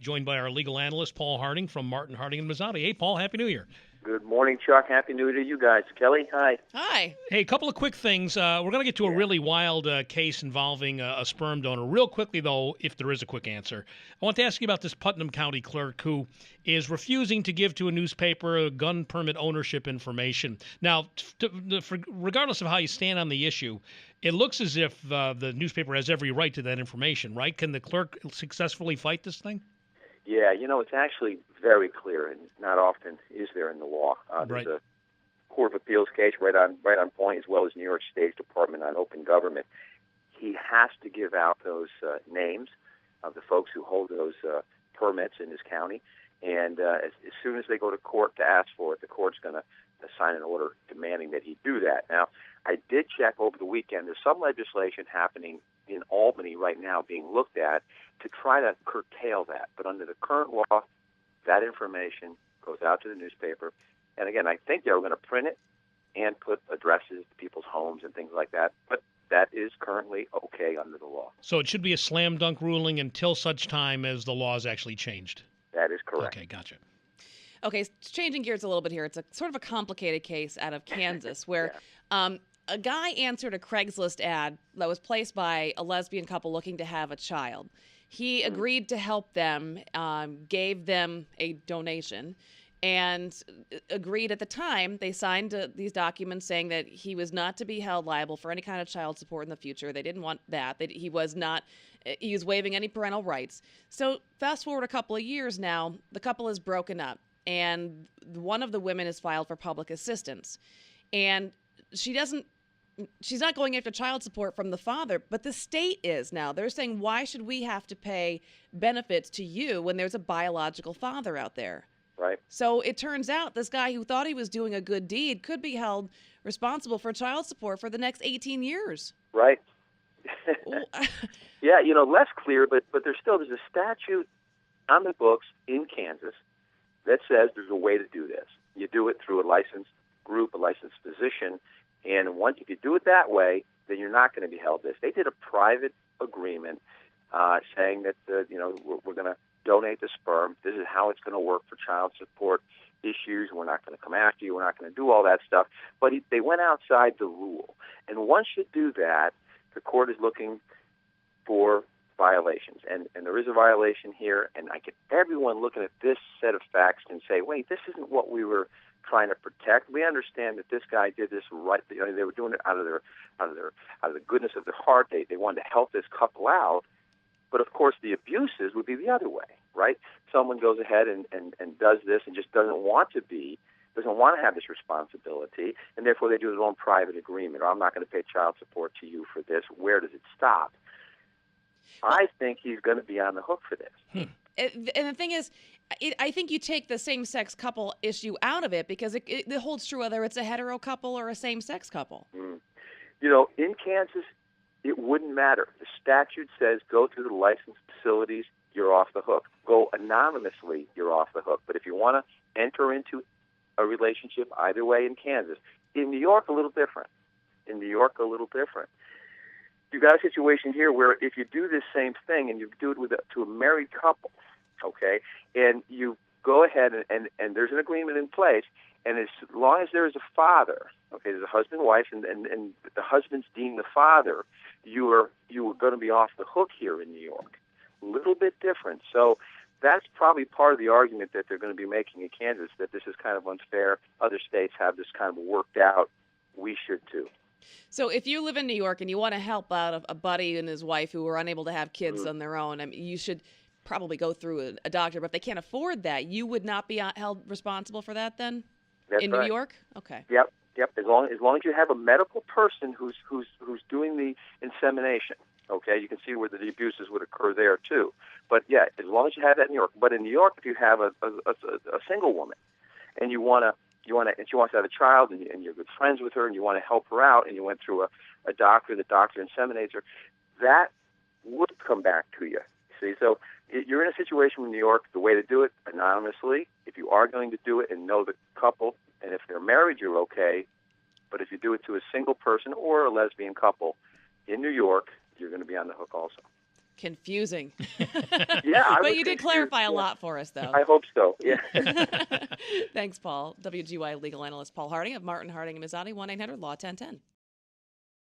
Joined by our legal analyst, Paul Harding from Martin, Harding and Mazzotti. Hey, Paul, Happy New Year. Good morning, Chuck. Happy New Year to you guys. Kelly, hi. Hi. Hey, a couple of quick things. We're going to get to a really wild case involving a sperm donor. Real quickly, though, if there is a quick answer, I want to ask you about this Putnam County clerk who is refusing to give to a newspaper gun permit ownership information. Now, regardless of how you stand on the issue, it looks as if the newspaper has every right to that information, right? Can the clerk successfully fight this thing? Yeah, it's actually very clear, and not often is there in the law. Right. There's a Court of Appeals case right on point, as well as New York State's Department on Open Government. He has to give out those names of the folks who hold those permits in his county, and as soon as they go to court to ask for it, the court's going to sign an order demanding that he do that. Now, I did check over the weekend. There's some legislation happening in Albany right now being looked at to try to curtail that. But under the current law, that information goes out to the newspaper. And again, I think they're going to print it and put addresses to people's homes and things like that. But that is currently okay under the law. So it should be a slam dunk ruling until such time as the law is actually changed. That is correct. Okay, gotcha. Okay, changing gears a little bit here. It's a sort of a complicated case out of Kansas where a guy answered a Craigslist ad that was placed by a lesbian couple looking to have a child. He agreed to help them, gave them a donation, and agreed at the time. They signed these documents saying that he was not to be held liable for any kind of child support in the future. They didn't want that. He was waiving any parental rights. So fast forward a couple of years now, the couple is broken up, and one of the women is filed for public assistance. And she's not going after child support from the father, but the state is now. They're saying, why should we have to pay benefits to you when there's a biological father out there? Right. So it turns out this guy who thought he was doing a good deed could be held responsible for child support for the next 18 years. Right. Yeah, less clear, but there's a statute on the books in Kansas that says there's a way to do this. You do it through a licensed group, a licensed physician, and once if you do it that way, then you're not going to be held this. They did a private agreement saying that we're going to donate the sperm. This is how it's going to work for child support issues. We're not going to come after you. We're not going to do all that stuff. But they went outside the rule, and once you do that, the court is looking for violations, and there is a violation here. And I get everyone looking at this set of facts and say, wait, this isn't what we were trying to protect. We understand that this guy did this right. They were doing it out of the goodness of their heart. They wanted to help this couple out. But of course, the abuses would be the other way, right? Someone goes ahead and does this and just doesn't want to have this responsibility, and therefore they do their own private agreement. Or I'm not going to pay child support to you for this. Where does it stop? I think he's going to be on the hook for this. And the thing is, I think you take the same-sex couple issue out of it because it holds true whether it's a hetero couple or a same-sex couple. In Kansas, it wouldn't matter. The statute says go through the licensed facilities, you're off the hook. Go anonymously, you're off the hook. But if you want to enter into a relationship either way in Kansas, in New York, a little different. You've got a situation here where if you do this same thing and you do it to a married couple, okay, and you go ahead and there's an agreement in place, and as long as there is a father, okay, there's a husband and wife, and the husband's deemed the father, you are going to be off the hook here in New York. A little bit different. So that's probably part of the argument that they're going to be making in Kansas, that this is kind of unfair. Other states have this kind of worked out. We should too. So if you live in New York and you want to help out a buddy and his wife who are unable to have kids on their own, I mean, you should probably go through a doctor. But if they can't afford that, you would not be held responsible for that then? That's in right. New York? Okay. Yep. As long as you have a medical person who's doing the insemination, okay, you can see where the abuses would occur there too. But yeah, as long as you have that in New York. But in New York, if you have a single woman and and she wants to have a child, and you're good friends with her, and you want to help her out, and you went through a doctor, the doctor inseminates her, that would come back to you. See, so you're in a situation in New York. The way to do it anonymously. If you are going to do it and know the couple, and if they're married, you're okay. But if you do it to a single person or a lesbian couple in New York, you're going to be on the hook also. Confusing. Yeah, I But was you did confused, clarify a yeah. lot for us, though. I hope so. Yeah. Thanks, Paul. WGY legal analyst Paul Harding of Martin, Harding & Mazzotti, 1-800-LAW-1010.